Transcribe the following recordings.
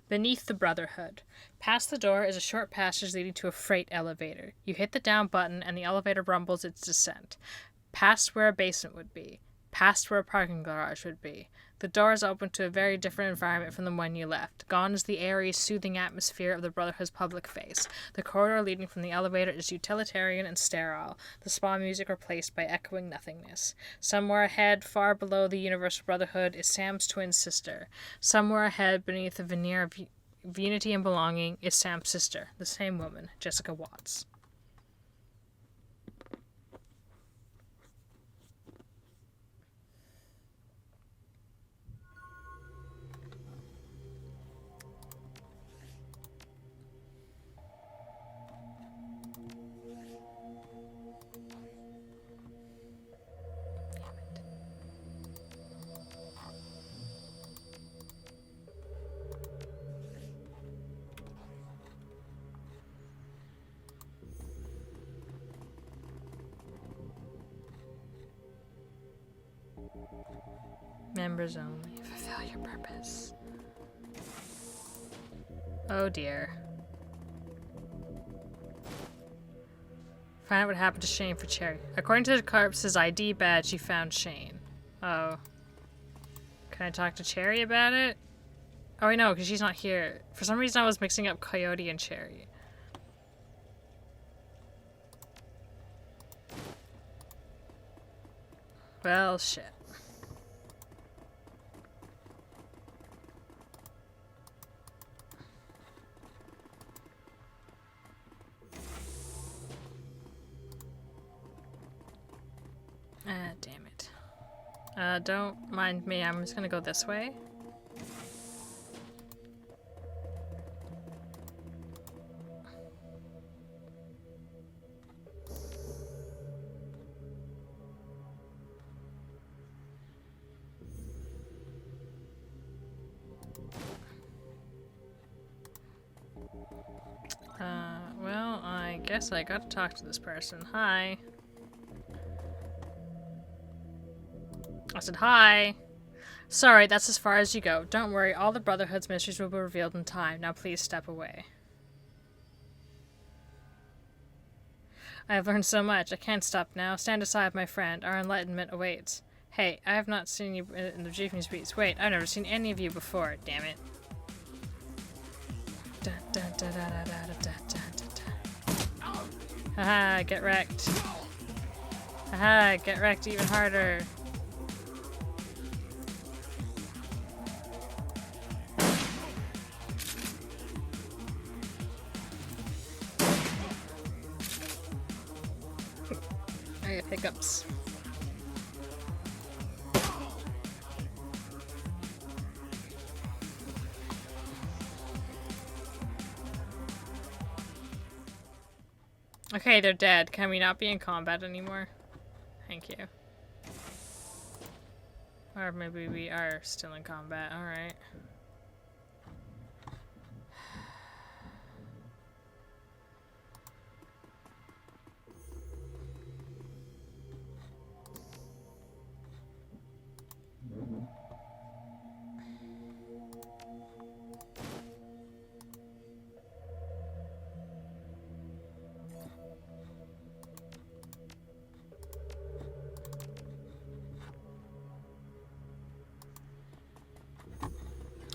Beneath the Brotherhood. Past the door is a short passage leading to a freight elevator. You hit the down button and the elevator rumbles its descent. Past where a basement would be. Past where a parking garage would be. The door is open to a very different environment from the one you left. Gone is the airy, soothing atmosphere of the Brotherhood's public face. The corridor leading from the elevator is utilitarian and sterile, the spa music replaced by echoing nothingness. Somewhere ahead, far below the Universal Brotherhood, is Sam's twin sister. Somewhere ahead, beneath a veneer of unity and belonging, is Sam's sister, the same woman, Jessica Watts. Members only. Fulfill your purpose. Oh dear. Find out what happened to Shane for Cherry. According to the corpse's ID badge, you found Shane. Oh. Can I talk to Cherry about it? Oh, I know, because she's not here. For some reason, I was mixing up Coyote and Cherry. Well, shit. Damn it. Don't mind me, I'm just gonna go this way. Well, I guess I gotta talk to this person. Hi. I said hi. Sorry, that's as far as you go. Don't worry, all the Brotherhood's mysteries will be revealed in time. Now please step away. I have learned so much. I can't stop now. Stand aside, my friend. Our enlightenment awaits. Hey, I have not seen you in the Jeepney streets. Wait, I've never seen any of you before. Damn it. Haha, get wrecked. Haha, get wrecked even harder. I have hiccups. Okay, they're dead. Can we not be in combat anymore? Thank you. Or maybe we are still in combat. Alright.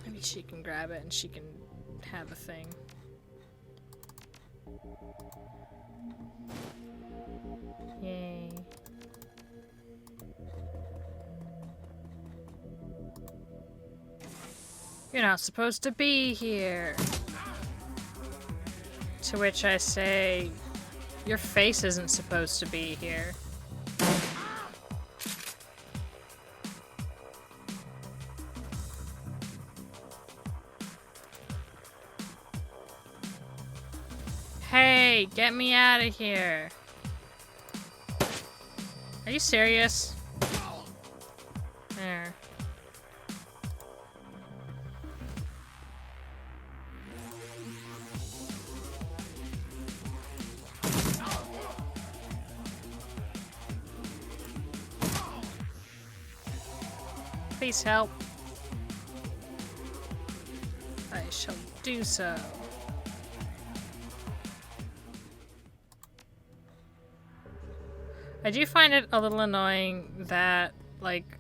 Maybe she can grab it and she can have a thing. Yay. You're not supposed to be here. To which I say, your face isn't supposed to be here. Hey, get me out of here. Are you serious? There. Please help. I shall do so. I do find it a little annoying that, like...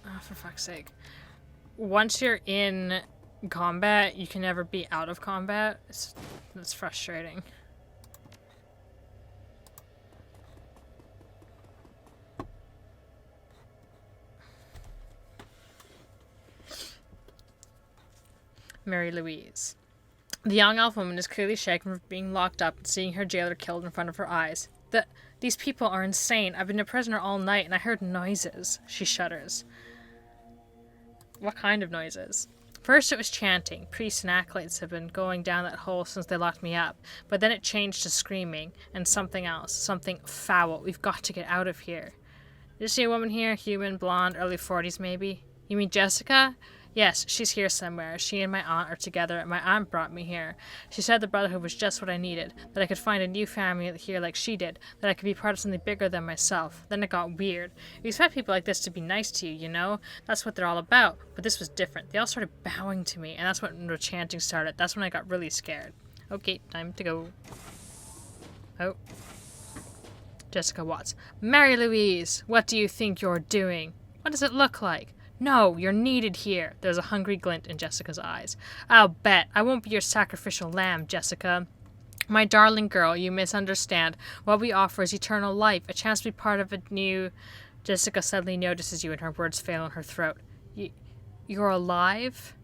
Oh, for fuck's sake. Once you're in combat, you can never be out of combat. It's frustrating. Mary Louise. The young elf woman is clearly shaken from being locked up and seeing her jailer killed in front of her eyes. These people are insane. I've been a prisoner all night and I heard noises. She shudders. What kind of noises? First it was chanting. Priests and acolytes have been going down that hole since they locked me up. But then it changed to screaming and something else. Something foul. We've got to get out of here. Did you see a woman here? Human, blonde, early 40s maybe? You mean Jessica? Yes, she's here somewhere. She and my aunt are together, and my aunt brought me here. She said the Brotherhood was just what I needed, that I could find a new family here like she did, that I could be part of something bigger than myself. Then it got weird. You expect people like this to be nice to you, you know? That's what they're all about. But this was different. They all started bowing to me, and that's when the chanting started. That's when I got really scared. Okay, time to go. Oh. Jessica Watts. Mary Louise, what do you think you're doing? What does it look like? No, you're needed here. There's a hungry glint in Jessica's eyes. I'll bet. I won't be your sacrificial lamb, Jessica. My darling girl, you misunderstand. What we offer is eternal life, a chance to be part of a new... Jessica suddenly notices you and her words fail in her throat. You're alive?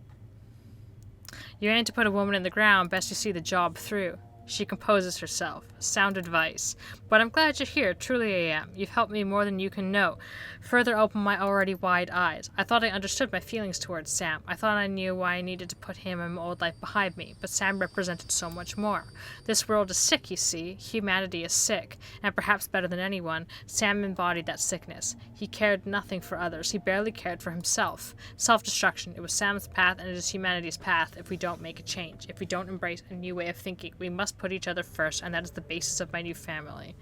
You aim to put a woman in the ground, best you see the job through. She composes herself. Sound advice. But I'm glad you're here, truly I am. You've helped me more than you can know. Further open my already wide eyes. I thought I understood my feelings towards Sam. I thought I knew why I needed to put him and my old life behind me, but Sam represented so much more. This world is sick, you see. Humanity is sick. And perhaps better than anyone, Sam embodied that sickness. He cared nothing for others. He barely cared for himself. Self-destruction. It was Sam's path and it is humanity's path if we don't make a change. If we don't embrace a new way of thinking, we must put each other first, and that is the basis of my new family.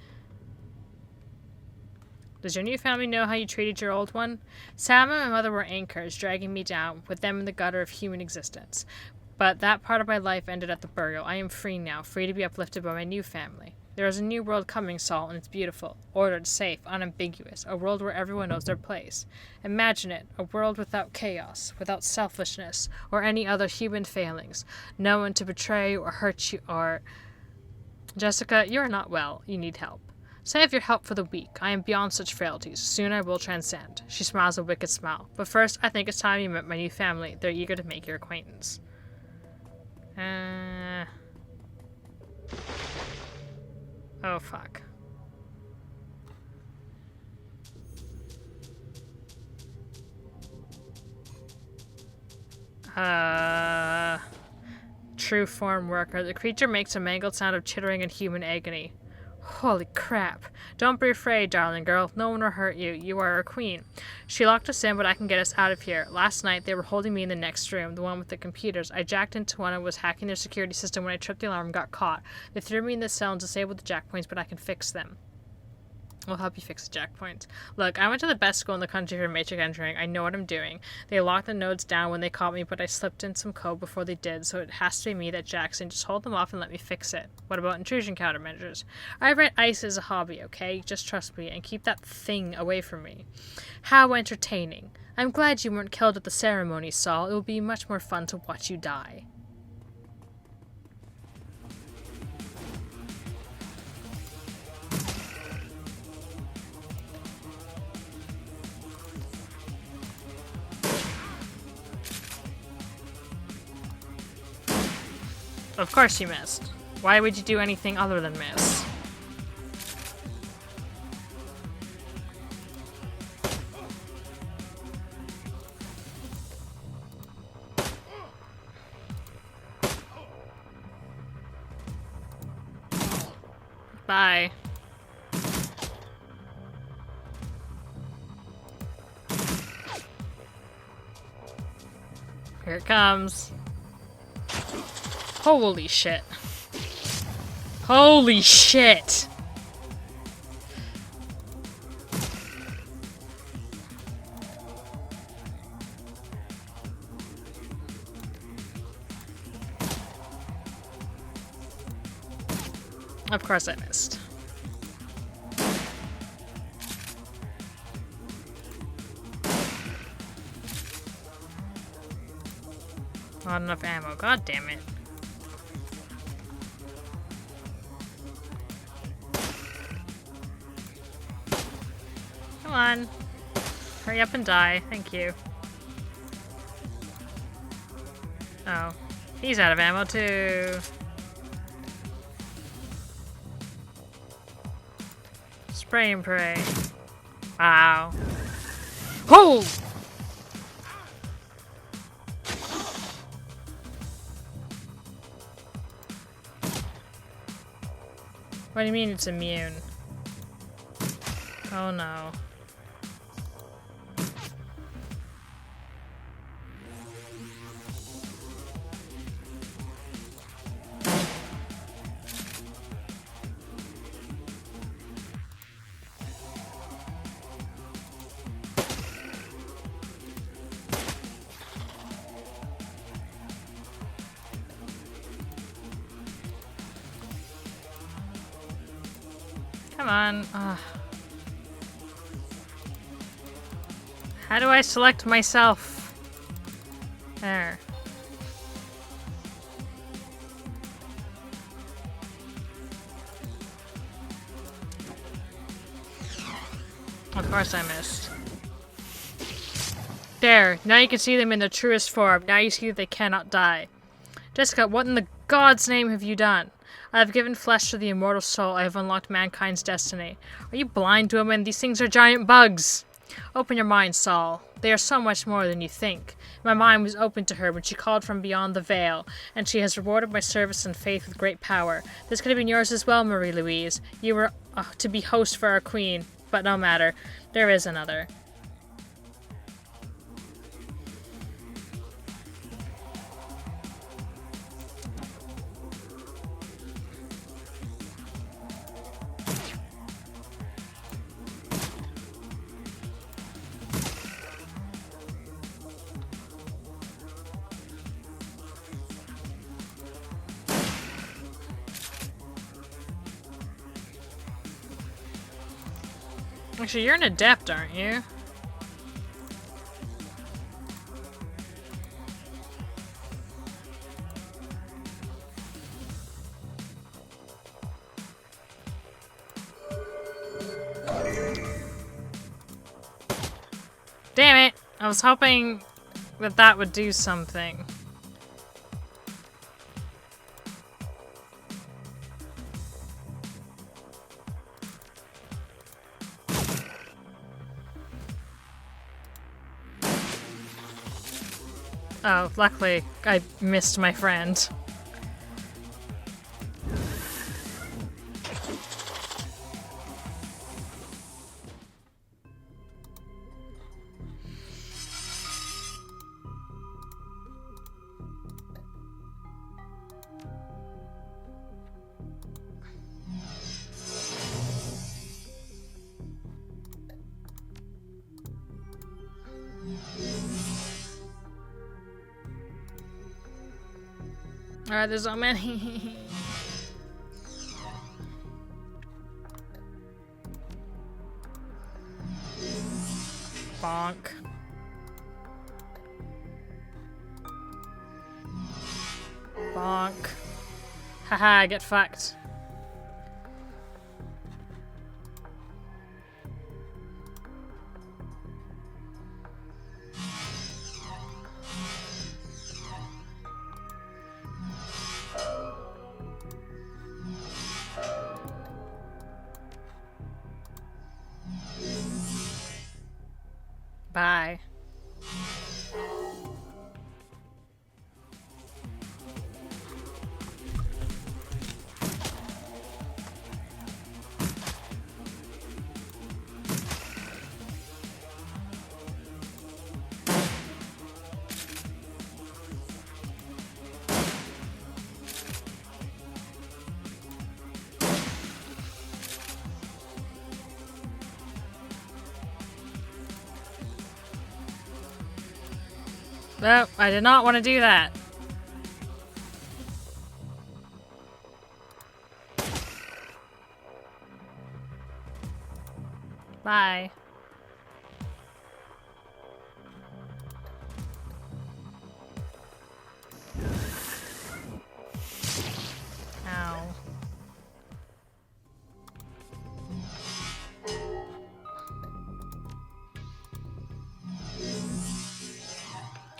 Does your new family know how you treated your old one? Sam and my mother were anchors, dragging me down, with them in the gutter of human existence. But that part of my life ended at the burial. I am free now, free to be uplifted by my new family. There is a new world coming, Saul, and it's beautiful, ordered, safe, unambiguous, a world where everyone knows their place. Imagine it, a world without chaos, without selfishness, or any other human failings. No one to betray or hurt you or... Jessica, you are not well. You need help. Save your help for the weak. I am beyond such frailties. Soon I will transcend. She smiles a wicked smile. But first, I think it's time you met my new family. They're eager to make your acquaintance. Oh, fuck. True form worker. The creature makes a mangled sound of chittering in human agony. Holy crap. Don't be afraid, darling girl. No one will hurt you. You are our queen. She locked us in, but I can get us out of here. Last night, they were holding me in the next room, the one with the computers. I jacked into one and was hacking their security system when I tripped the alarm and got caught. They threw me in the cell and disabled the jack points, but I can fix them. We'll help you fix the jack points. Look, I went to the best school in the country for matrix engineering. I know what I'm doing. They locked the nodes down when they caught me, but I slipped in some code before they did, so it has to be me that jacks in. Just hold them off and let me fix it. What about intrusion countermeasures? I read ice as a hobby, okay? Just trust me and keep that thing away from me. How entertaining. I'm glad you weren't killed at the ceremony, Saul. It will be much more fun to watch you die. Of course you missed. Why would you do anything other than miss? Bye. Here it comes. Holy shit. Holy shit! Of course I missed. Not enough ammo. God damn it. Come on. Hurry up and die. Thank you. Oh. He's out of ammo too. Spray and pray. Wow. Oh! What do you mean it's immune? Oh no. Come on. Ugh. How do I select myself? There. Of course I missed. There. Now you can see them in their truest form. Now you see that they cannot die. Jessica, what in the God's name have you done? I have given flesh to the immortal soul. I have unlocked mankind's destiny. Are you blind, woman? These things are giant bugs. Open your mind, Saul. They are so much more than you think. My mind was open to her when she called from beyond the veil, and she has rewarded my service and faith with great power. This could have been yours as well, Marie-Louise. You were to be host for our queen, but no matter. There is another. Actually, you're an adept, aren't you? Damn it! I was hoping that that would do something. Oh, luckily I missed my friend. Alright, there's so many. Bonk. Bonk. Haha, get fucked. Bye. No, I did not want to do that. Bye. Ow.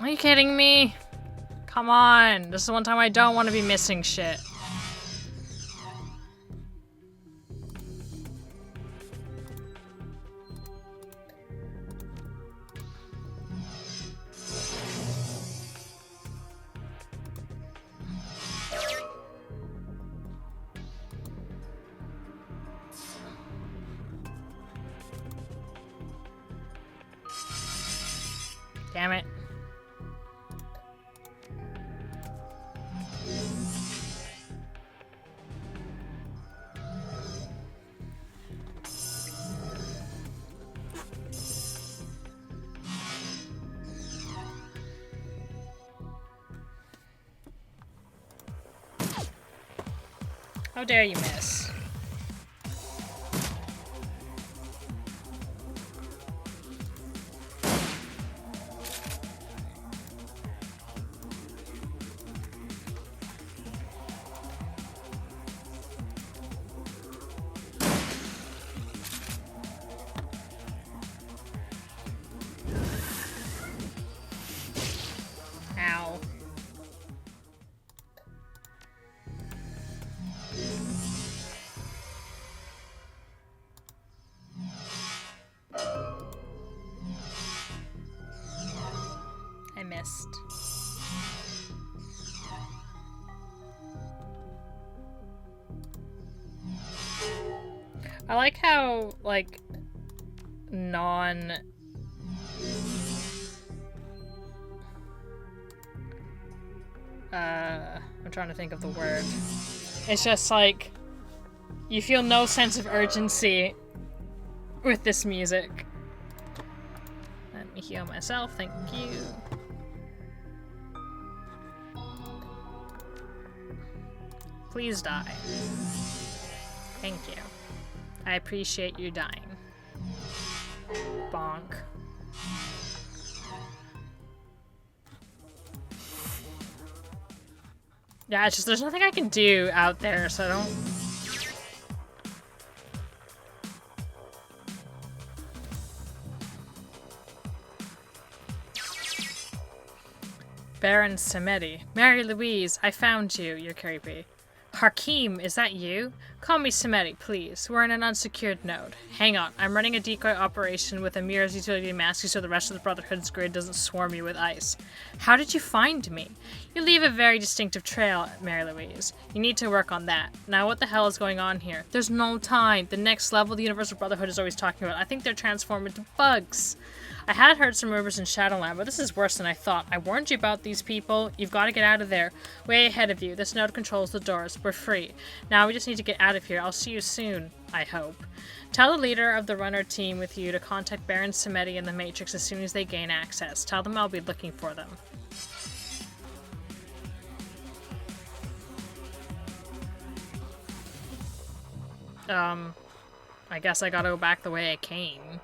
Are you kidding me? Come on. This is the one time I don't want to be missing shit. Damn it. How dare you miss? Ow. I missed. I like how, like, I'm trying to think of the word. It's just like, you feel no sense of urgency with this music. Let me heal myself, thank you. Please die. Thank you. I appreciate you dying. Bonk. Yeah, it's just there's nothing I can do out there, so I don't... Baron Samedi. Mary Louise, I found you. You're creepy. Hakeem, is that you? Call me Samedi, please. We're in an unsecured node. Hang on, I'm running a decoy operation with Amir's utility masking so the rest of the Brotherhood's grid doesn't swarm you with ice. How did you find me? You leave a very distinctive trail, Mary Louise. You need to work on that. Now what the hell is going on here? There's no time. The next level the Universal Brotherhood is always talking about. I think they're transformed into bugs. I had heard some rumors in Shadowrun, but this is worse than I thought. I warned you about these people. You've got to get out of there. Way ahead of you. This node controls the doors. We're free. Now we just need to get out of here. I'll see you soon, I hope. Tell the leader of the runner team with you to contact Baron Samedi and the Matrix as soon as they gain access. Tell them I'll be looking for them. I guess I gotta go back the way I came.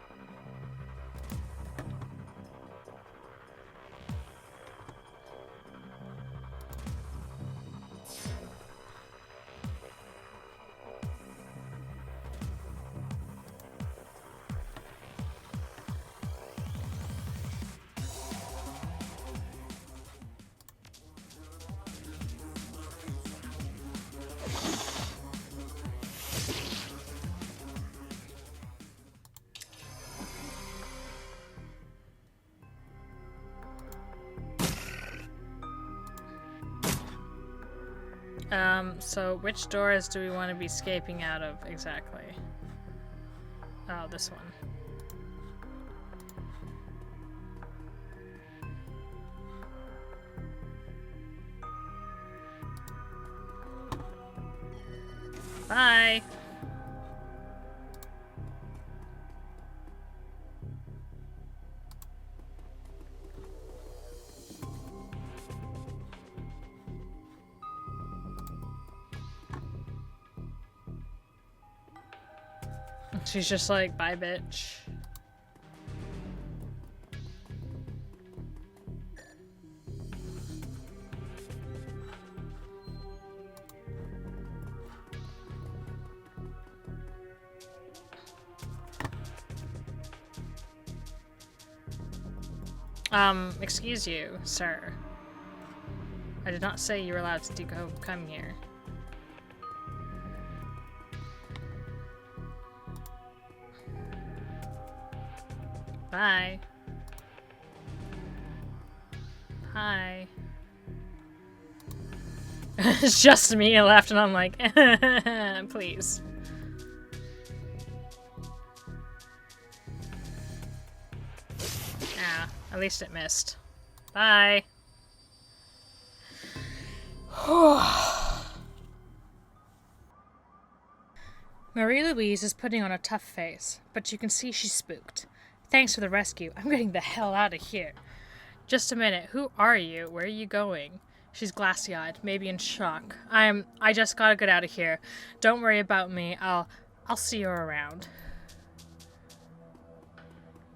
So which doors do we want to be escaping out of exactly? Oh, this one. Bye! She's just like, bye, bitch. Excuse you, sir. I did not say you were allowed to come here. Bye. Hi. It's just me left, and I'm like, please. Ah, at least it missed. Bye. Marie-Louise is putting on a tough face, but you can see she's spooked. Thanks for the rescue. I'm getting the hell out of here. Just a minute. Who are you? Where are you going? She's glassy-eyed, maybe in shock. I just gotta get out of here. Don't worry about me. I'll see you around.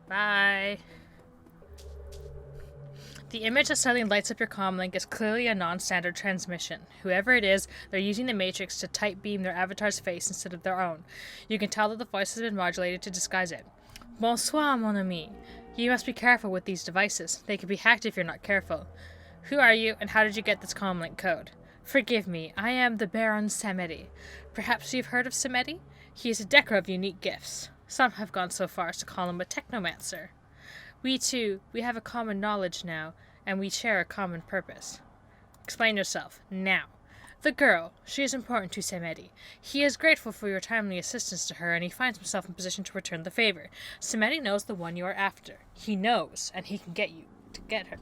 Bye. The image that suddenly lights up your comlink is clearly a non-standard transmission. Whoever it is, they're using the Matrix to tight beam their avatar's face instead of their own. You can tell that the voice has been modulated to disguise it. Bonsoir, mon ami. You must be careful with these devices. They can be hacked if you're not careful. Who are you, and how did you get this comlink code? Forgive me, I am the Baron Samedi. Perhaps you've heard of Samedi? He is a decker of unique gifts. Some have gone so far as to call him a technomancer. We have a common knowledge now, and we share a common purpose. Explain yourself, now. The girl, she is important to Samedi. He is grateful for your timely assistance to her, and he finds himself in position to return the favor. Samedi knows the one you are after. He knows, and he can get her,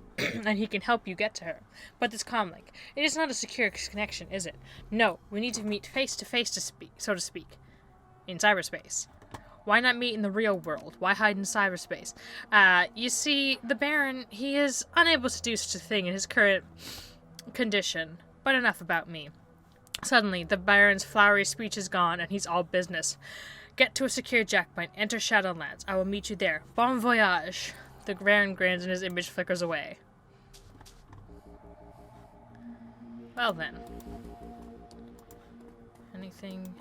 and he can help you get to her. But this comlink, it is not a secure connection, is it? No, we need to meet face to face, so to speak, in cyberspace. Why not meet in the real world? Why hide in cyberspace? You see, the Baron, he is unable to do such a thing in his current condition. But enough about me. Suddenly, the Baron's flowery speech is gone, and he's all business. Get to a secure jackpoint. Enter Shadowlands. I will meet you there. Bon voyage. The Baron grins and his image flickers away. Well then. Anything?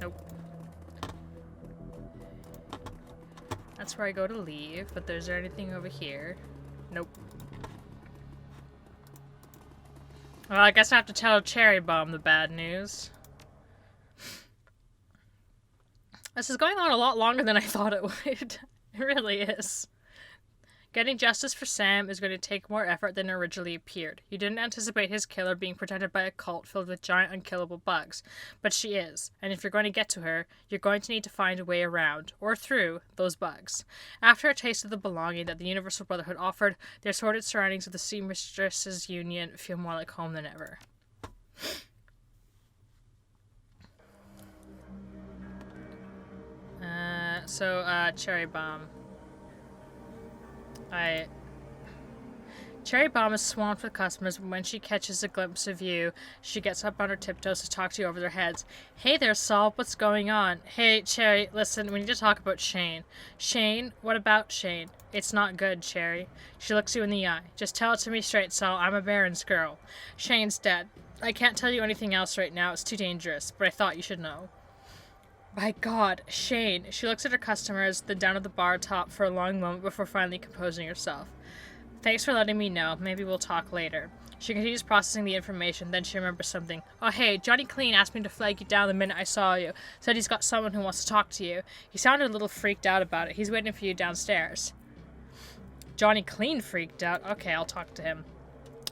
Nope. That's where I go to leave, but is there anything over here? Nope. Well, I guess I have to tell Cherry Bomb the bad news. This is going on a lot longer than I thought it would. It really is. Getting justice for Sam is going to take more effort than originally appeared. You didn't anticipate his killer being protected by a cult filled with giant unkillable bugs. But she is, and if you're going to get to her, you're going to need to find a way around, or through, those bugs. After a taste of the belonging that the Universal Brotherhood offered, the assorted surroundings of the Seamstresses Union feel more like home than ever. Cherry Bomb. Cherry Bomb is swamped with customers, but when she catches a glimpse of you, she gets up on her tiptoes to talk to you over their heads. Hey there, Saul, what's going on? Hey, Cherry, listen, we need to talk about Shane. Shane? What about Shane? It's not good, Cherry. She looks you in the eye. Just tell it to me straight, Saul. I'm a Baron's girl. Shane's dead. I can't tell you anything else right now. It's too dangerous, but I thought you should know. My God, Shane. She looks at her customers, then down at the bar top for a long moment before finally composing herself. Thanks for letting me know. Maybe we'll talk later. She continues processing the information, then she remembers something. Oh hey, Johnny Clean asked me to flag you down the minute I saw you. Said he's got someone who wants to talk to you. He sounded a little freaked out about it. He's waiting for you downstairs. Johnny Clean freaked out? Okay, I'll talk to him.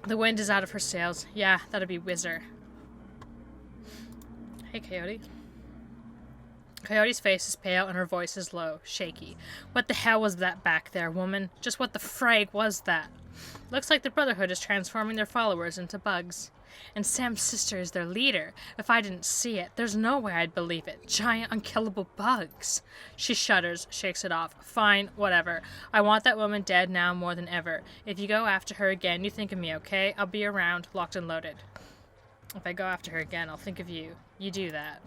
The wind is out of her sails. Yeah, that'd be Whizzer. Hey, Coyote. Coyote's face is pale and her voice is low, shaky. What the hell was that back there, woman? Just what the frag was that? Looks like the Brotherhood is transforming their followers into bugs. And Sam's sister is their leader. If I didn't see it, there's no way I'd believe it. Giant, unkillable bugs. She shudders, shakes it off. Fine, whatever. I want that woman dead now more than ever. If you go after her again, you think of me, okay? I'll be around, locked and loaded. If I go after her again, I'll think of you. You do that.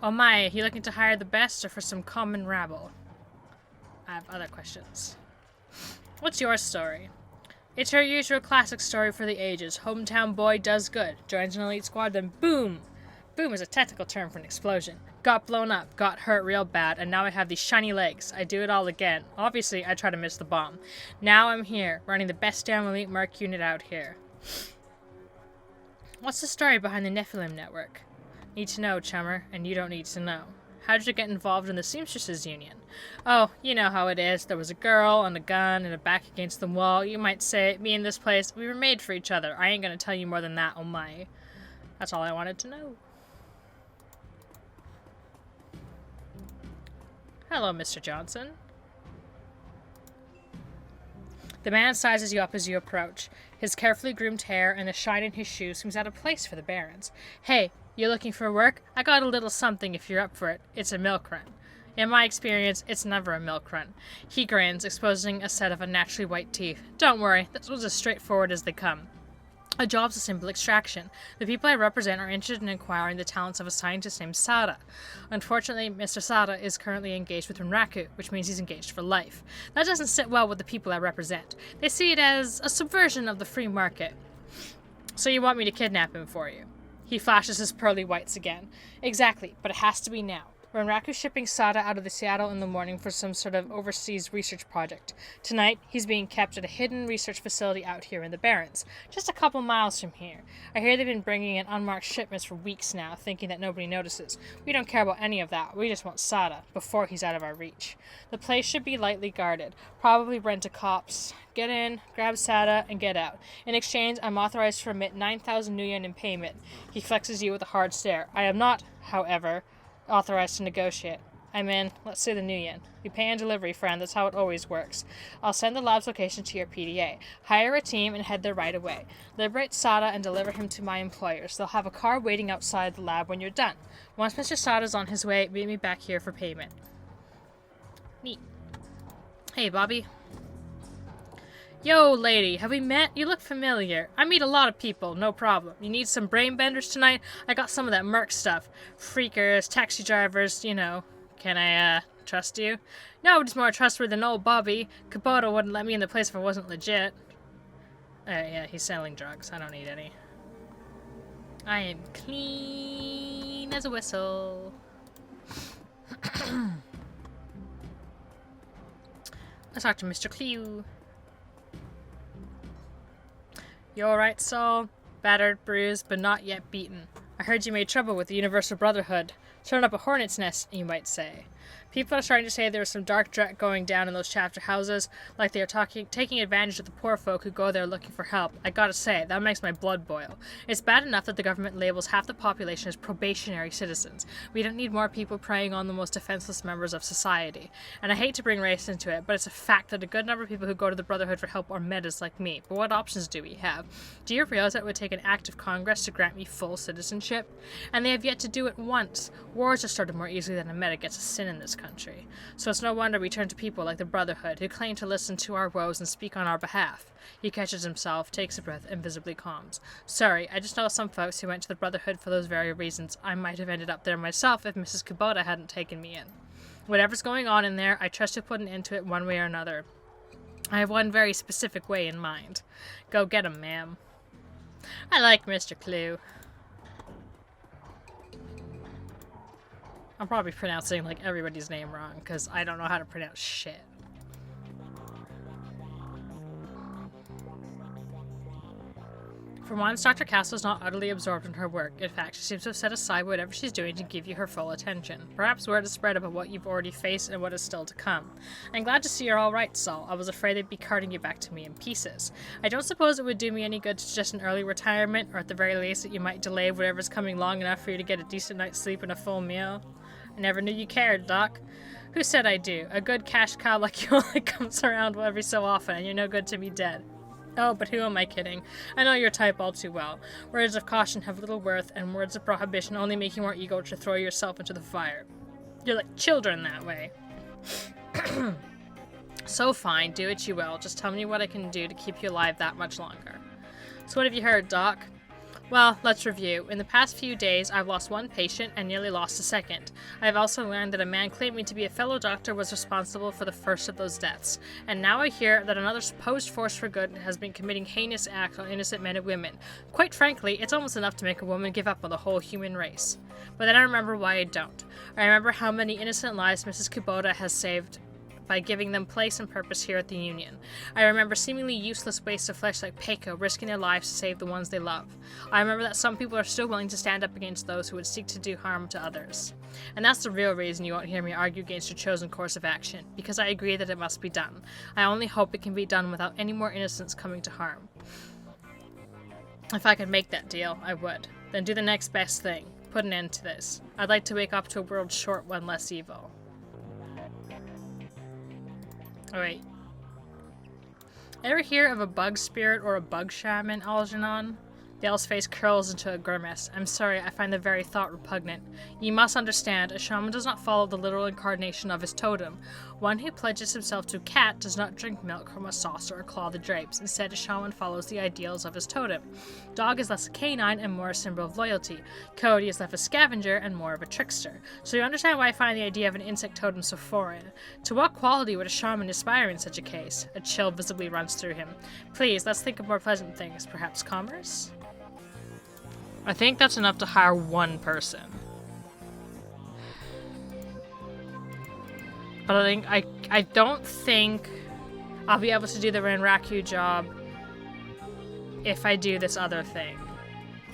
Oh my, you looking to hire the best or for some common rabble? I have other questions. What's your story? It's her usual classic story for the ages. Hometown boy does good. Joins an elite squad, then boom! Boom is a technical term for an explosion. Got blown up, got hurt real bad, and now I have these shiny legs. I do it all again. Obviously, I try to miss the bomb. Now I'm here, running the best damn elite mark unit out here. What's the story behind the Nephilim network? Need to know, chummer, and you don't need to know. How did you get involved in the Seamstresses Union? Oh, you know how it is. There was a girl and a gun and a back against the wall. You might say, me and this place, we were made for each other. I ain't gonna tell you more than that, oh my. That's all I wanted to know. Hello, Mr. Johnson. The man sizes you up as you approach. His carefully groomed hair and the shine in his shoes seems out of place for the Barons. Hey, you looking for work? I got a little something if you're up for it. It's a milk run. In my experience, it's never a milk run. He grins, exposing a set of unnaturally white teeth. Don't worry, this was as straightforward as they come. A job's a simple extraction. The people I represent are interested in acquiring the talents of a scientist named Sada. Unfortunately, Mr. Sada is currently engaged with Renraku, which means he's engaged for life. That doesn't sit well with the people I represent. They see it as a subversion of the free market. So you want me to kidnap him for you? He flashes his pearly whites again. Exactly, but it has to be now. Renraku's shipping Sada out of the Seattle in the morning for some sort of overseas research project. Tonight, he's being kept at a hidden research facility out here in the Barrens, just a couple miles from here. I hear they've been bringing in unmarked shipments for weeks now, thinking that nobody notices. We don't care about any of that. We just want Sada, before he's out of our reach. The place should be lightly guarded. Probably rent to cops. Get in, grab Sada, and get out. In exchange, I'm authorized to remit 9,000 new yen in payment. He flexes you with a hard stare. I am not, however, authorized to negotiate. I'm in. Let's say the new yen. You pay on delivery, friend. That's how it always works. I'll send the lab's location to your PDA. Hire a team and head there right away. Liberate Sada and deliver him to my employers. They'll have a car waiting outside the lab when you're done. Once Mr. Sada's on his way, meet me back here for payment. Neat. Hey, Bobby. Yo, lady, have we met? You look familiar. I meet a lot of people, no problem. You need some brain benders tonight? I got some of that merc stuff. Freakers, taxi drivers, you know. Can I, trust you? Nobody's more trustworthy than old Bobby. Kubota wouldn't let me in the place if it wasn't legit. Yeah, he's selling drugs. I don't need any. I am clean as a whistle. Let's talk to Mr. Clew. You alright, Saul? Battered, bruised, but not yet beaten. I heard you made trouble with the Universal Brotherhood. Turned up a hornet's nest, you might say. People are starting to say there was some dark dread going down in those chapter houses, like they are taking advantage of the poor folk who go there looking for help. I gotta say, that makes my blood boil. It's bad enough that the government labels half the population as probationary citizens. We don't need more people preying on the most defenseless members of society. And I hate to bring race into it, but it's a fact that a good number of people who go to the Brotherhood for help are metas like me. But what options do we have? Do you realize that it would take an act of Congress to grant me full citizenship? And they have yet to do it once. Wars are started more easily than a meta gets a sin in this country. So it's no wonder we turn to people like the Brotherhood, who claim to listen to our woes and speak on our behalf. He catches himself, takes a breath, and visibly calms. Sorry, I just know some folks who went to the Brotherhood for those very reasons. I might have ended up there myself if Mrs. Kubota hadn't taken me in. Whatever's going on in there, I trust you'll put an end to it one way or another. I have one very specific way in mind. Go get him, ma'am. I like Mr. Clue. I'm probably pronouncing, like, everybody's name wrong, because I don't know how to pronounce shit. For once, Dr. Castle's not utterly absorbed in her work. In fact, she seems to have set aside whatever she's doing to give you her full attention. Perhaps word is spread about what you've already faced and what is still to come. I'm glad to see you're all right, Saul. I was afraid they'd be carting you back to me in pieces. I don't suppose it would do me any good to suggest an early retirement, or at the very least that you might delay whatever's coming long enough for you to get a decent night's sleep and a full meal. I never knew you cared, Doc. Who said I do? A good cash cow like you only comes around every so often, and you're no good to me dead. Oh, but who am I kidding? I know your type all too well. Words of caution have little worth, and words of prohibition only make you more eager to throw yourself into the fire. You're like children that way. So fine, do what you will. Just tell me what I can do to keep you alive that much longer. So what have you heard, Doc? Well, let's review. In the past few days, I've lost one patient and nearly lost a second. I've also learned that a man claiming to be a fellow doctor was responsible for the first of those deaths. And now I hear that another supposed force for good has been committing heinous acts on innocent men and women. Quite frankly, it's almost enough to make a woman give up on the whole human race. But then I remember why I don't. I remember how many innocent lives Mrs. Kubota has saved by giving them place and purpose here at the Union. I remember seemingly useless wastes of flesh like Peiko risking their lives to save the ones they love. I remember that some people are still willing to stand up against those who would seek to do harm to others. And that's the real reason you won't hear me argue against your chosen course of action, because I agree that it must be done. I only hope it can be done without any more innocents coming to harm. If I could make that deal, I would. Then do the next best thing. Put an end to this. I'd like to wake up to a world short one less evil. Oh, wait. Ever hear of a bug spirit or a bug shaman, Algernon? Dale's face curls into a grimace. I'm sorry, I find the very thought repugnant. You must understand, a shaman does not follow the literal incarnation of his totem. One who pledges himself to cat does not drink milk from a saucer or claw the drapes. Instead, a shaman follows the ideals of his totem. Dog is less a canine and more a symbol of loyalty. Cody is less a scavenger and more of a trickster. So you understand why I find the idea of an insect totem so foreign. To what quality would a shaman aspire in such a case? A chill visibly runs through him. Please, let's think of more pleasant things. Perhaps commerce? I think that's enough to hire one person. But I don't think I'll be able to do the Renraku job if I do this other thing.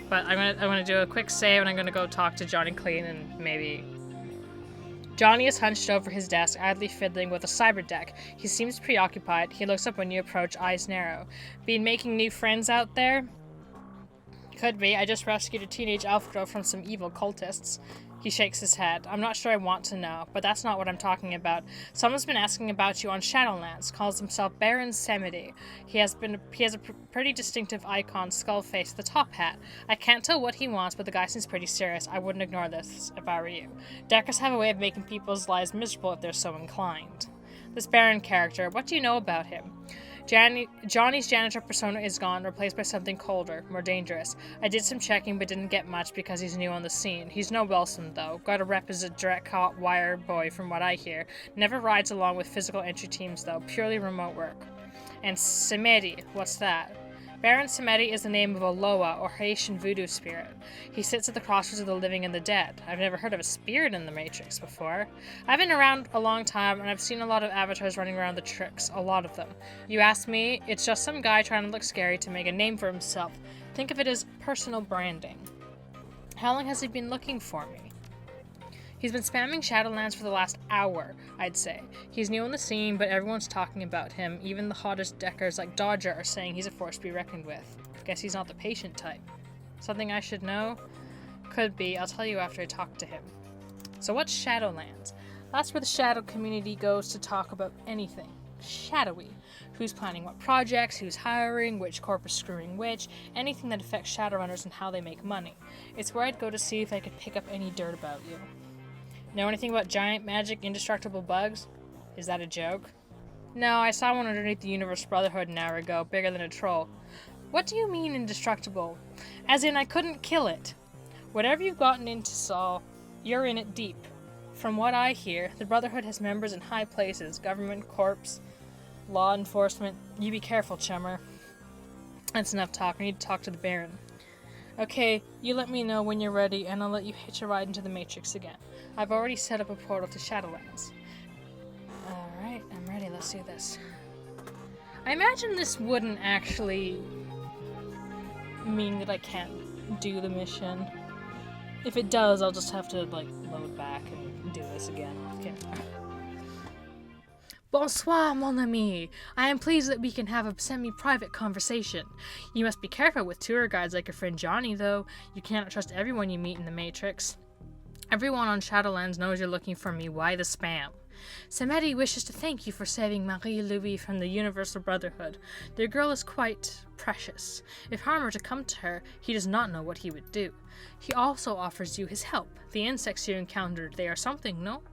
But I'm gonna do a quick save and I'm gonna go talk to Johnny Clean and maybe. Johnny is hunched over his desk, idly fiddling with a cyber deck. He seems preoccupied. He looks up when you approach, eyes narrow. Been making new friends out there? Could be. I just rescued a teenage elf girl from some evil cultists. He shakes his head. I'm not sure I want to know, but that's not what I'm talking about. Someone's been asking about you on Shadowlands. Calls himself Baron Semity. He has a pretty distinctive icon, skull face, the top hat. I can't tell what he wants, but the guy seems pretty serious. I wouldn't ignore this if I were you. Deckers have a way of making people's lives miserable if they're so inclined. This Baron character, what do you know about him? Johnny's janitor persona is gone, replaced by something colder, more dangerous. I did some checking but didn't get much because he's new on the scene. He's no Wilson, though. Got a rep as a direct hot wire boy from what I hear. Never rides along with physical entry teams, though. Purely remote work. And Semeti, what's that? Baron Semeti is the name of a Loa, or Haitian voodoo spirit. He sits at the crossroads of the living and the dead. I've never heard of a spirit in the Matrix before. I've been around a long time, and I've seen a lot of avatars running around the tricks, a lot of them. You ask me, it's just some guy trying to look scary to make a name for himself. Think of it as personal branding. How long has he been looking for me? He's been spamming Shadowlands for the last hour, I'd say. He's new on the scene, but everyone's talking about him. Even the hottest deckers like Dodger are saying he's a force to be reckoned with. Guess he's not the patient type. Something I should know? Could be. I'll tell you after I talk to him. So what's Shadowlands? That's where the Shadow community goes to talk about anything. Shadowy. Who's planning what projects, who's hiring, which corp is screwing which, anything that affects Shadowrunners and how they make money. It's where I'd go to see if I could pick up any dirt about you. Know anything about giant, magic, indestructible bugs? Is that a joke? No, I saw one underneath the Universe Brotherhood an hour ago, bigger than a troll. What do you mean indestructible? As in, I couldn't kill it. Whatever you've gotten into, Saul, you're in it deep. From what I hear, the Brotherhood has members in high places, government, corps, law enforcement. You be careful, chummer. That's enough talk. I need to talk to the Baron. Okay, you let me know when you're ready, and I'll let you hitch a ride into the Matrix again. I've already set up a portal to Shadowlands. Alright, I'm ready. Let's do this. I imagine this wouldn't actually mean that I can't do the mission. If it does, I'll just have to, load back and do this again. Okay. Bonsoir, mon ami. I am pleased that we can have a semi-private conversation. You must be careful with tour guides like your friend Johnny, though. You cannot trust everyone you meet in the Matrix. Everyone on Shadowlands knows you're looking for me. Why the spam? Semeti wishes to thank you for saving Marie-Louise from the Universal Brotherhood. Their girl is quite precious. If harm were to come to her, he does not know what he would do. He also offers you his help. The insects you encountered, they are something, no?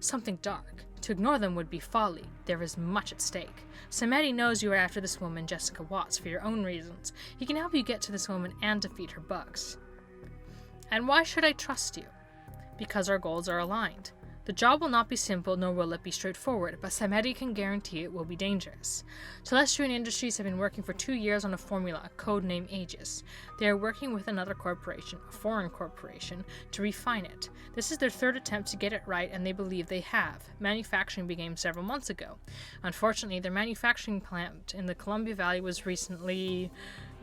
Something dark. To ignore them would be folly. There is much at stake. Samedi knows you are after this woman, Jessica Watts, for your own reasons. He can help you get to this woman and defeat her bugs. And why should I trust you? Because our goals are aligned. The job will not be simple, nor will it be straightforward, but Samedi can guarantee it will be dangerous. Telestrian Industries have been working for 2 years on a formula, codenamed Aegis. They are working with another corporation, a foreign corporation, to refine it. This is their third attempt to get it right, and they believe they have. Manufacturing began several months ago. Unfortunately, their manufacturing plant in the Columbia Valley was recently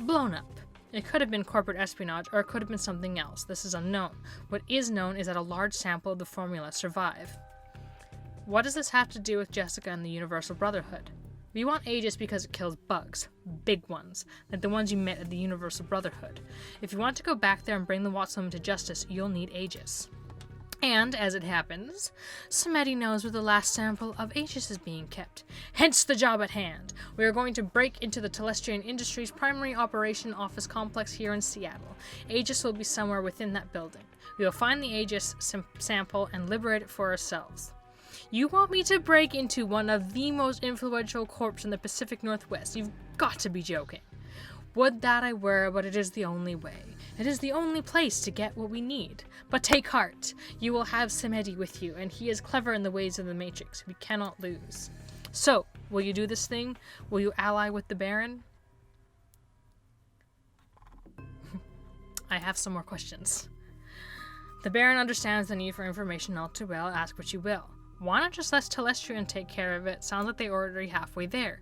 blown up. It could have been corporate espionage, or it could have been something else. This is unknown. What is known is that a large sample of the formula survive. What does this have to do with Jessica and the Universal Brotherhood? We want Aegis because it kills bugs. Big ones. Like the ones you met at the Universal Brotherhood. If you want to go back there and bring the Watts woman to justice, you'll need Aegis. And, as it happens, Samedi knows where the last sample of Aegis is being kept. Hence the job at hand. We are going to break into the Telestrian Industries' primary operation office complex here in Seattle. Aegis will be somewhere within that building. We will find the Aegis sample and liberate it for ourselves. You want me to break into one of the most influential corps in the Pacific Northwest? You've got to be joking. Would that I were, but it is the only way. It is the only place to get what we need. But take heart. You will have Samedi with you, and he is clever in the ways of the Matrix. We cannot lose. So, will you do this thing? Will you ally with the Baron? I have some more questions. The Baron understands the need for information all too well. Ask what you will. Why not just let Telestrian take care of it? Sounds like they are already halfway there.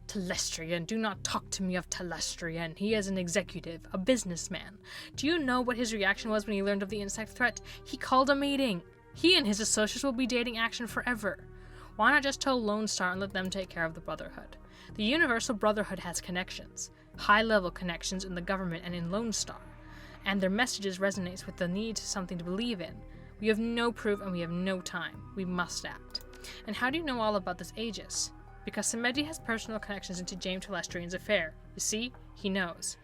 Telestrian, do not talk to me of Telestrian. He is an executive, a businessman. Do you know what his reaction was when he learned of the insect threat? He called a meeting. He and his associates will be dating action forever. Why not just tell Lone Star and let them take care of the Brotherhood? The Universal Brotherhood has connections, high-level connections in the government and in Lone Star, and their messages resonates with the need to something to believe in. We have no proof and we have no time. We must act. And how do you know all about this Aegis? Because Samedi has personal connections into James Telestrian's affair. You see? He knows.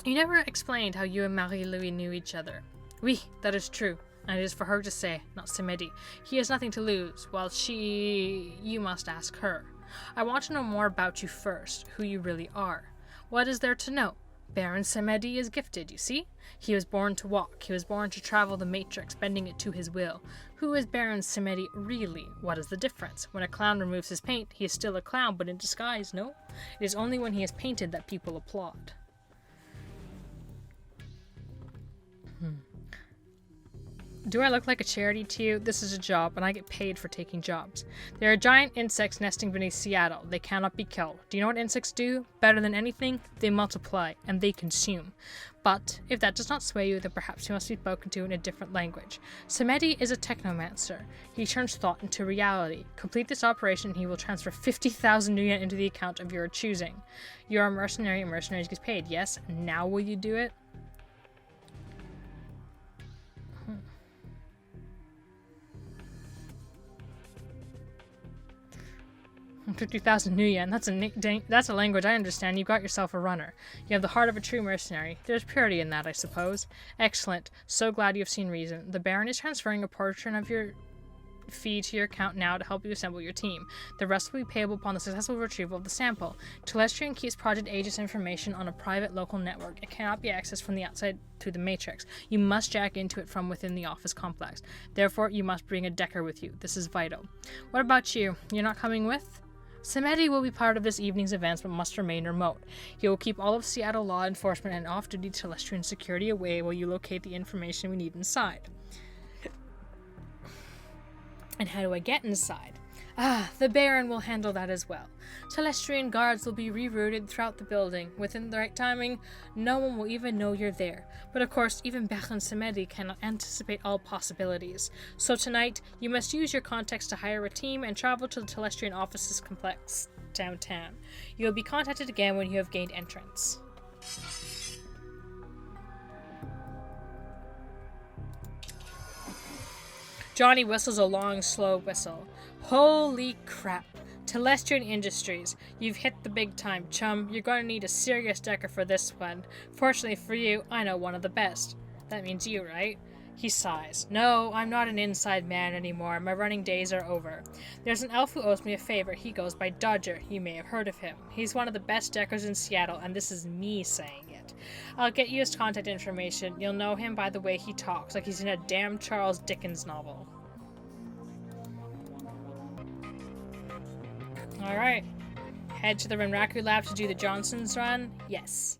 You never explained how you and Marie-Louis knew each other. Oui, that is true. And it is for her to say, not Samedi. He has nothing to lose, while you must ask her. I want to know more about you first, who you really are. What is there to know? Baron Samedi is gifted, you see? He was born to walk. He was born to travel the Matrix, bending it to his will. Who is Baron Samedi really? What is the difference? When a clown removes his paint, he is still a clown, but in disguise, no? It is only when he is painted that people applaud. Do I look like a charity to you? This is a job, and I get paid for taking jobs. There are giant insects nesting beneath Seattle. They cannot be killed. Do you know what insects do? Better than anything, they multiply, and they consume. But, if that does not sway you, then perhaps you must be spoken to in a different language. Samedi is a technomancer. He turns thought into reality. Complete this operation, and he will transfer 50,000 yen into the account of your choosing. You are a mercenary, and mercenaries get paid, yes? Now will you do it? 50,000 new yen. That's a language I understand. You got yourself a runner. You have the heart of a true mercenary. There's purity in that, I suppose. Excellent. So glad you have seen reason. The Baron is transferring a portion of your fee to your account now to help you assemble your team. The rest will be payable upon the successful retrieval of the sample. Telestrian keeps Project Aegis information on a private local network. It cannot be accessed from the outside through the Matrix. You must jack into it from within the office complex. Therefore, you must bring a Decker with you. This is vital. What about you? You're not coming with? Samedi will be part of this evening's events but must remain remote. He will keep all of Seattle law enforcement and off-duty Telestrian security away while you locate the information we need inside. And how do I get inside? The Baron will handle that as well. Telestrian guards will be rerouted throughout the building. Within the right timing, no one will even know you're there. But of course, even Baron Samedi cannot anticipate all possibilities. So tonight, you must use your contacts to hire a team and travel to the Telestrian offices complex downtown. You will be contacted again when you have gained entrance. Johnny whistles a long, slow whistle. Holy crap. Telestrian Industries. You've hit the big time, chum. You're going to need a serious Decker for this one. Fortunately for you, I know one of the best. That means you, right? He sighs. No, I'm not an inside man anymore. My running days are over. There's an elf who owes me a favor. He goes by Dodger. You may have heard of him. He's one of the best deckers in Seattle, and this is me saying it. I'll get you his contact information. You'll know him by the way he talks, like he's in a damn Charles Dickens novel. Alright. Head to the Renraku lab to do the Johnson's run? Yes.